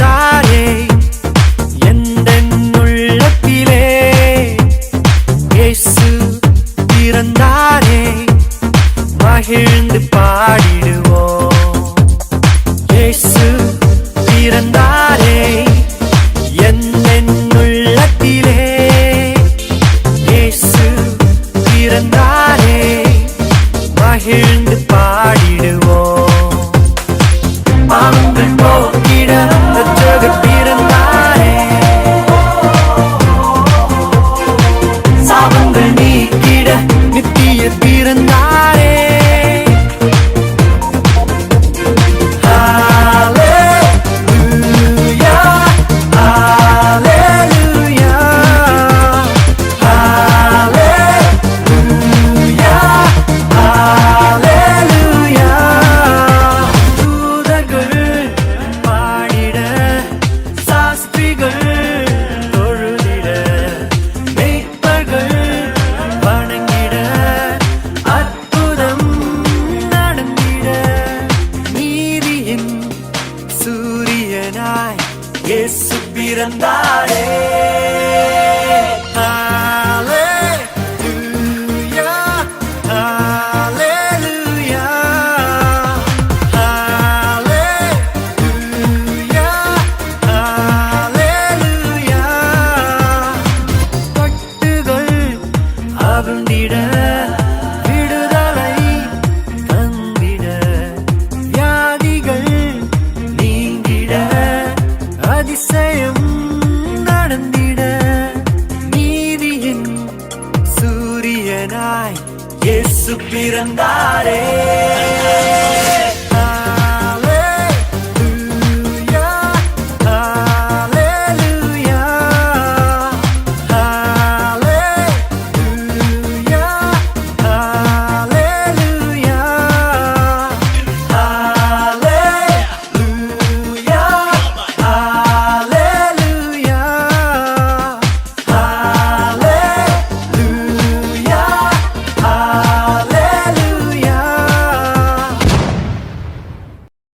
பிறந்தாரே எந்தன் உள்ளத்திலே. இயேசு பிறந்தாரே மகிழ்ந்து பாடிடுவோம். இயேசு பிறந்தாரே எந்தன் உள்ளத்திலே. இயேசு பிறந்தாரே மகிழ்ந்து பாடிடுவோம். பாவங்கள் போக்கிட ரட்சகர் பிறந்தாரே. சாபங்கள் நீக்கிட நித்தியர் பிறந்தாரே. இயேசு பிறந்தாரே. ஹல்லேலூயா ஹல்லேலூயா ஹல்லேலூயா ஹல்லேலூயா. கட்டுகள் அவிழ்ந்திட விடுதலை தந்திட வியாதிகள் நீங்கிட அதிசயம் நடந்திட நீதியின் சூரியனாய் இயேசு பிறந்தாரே.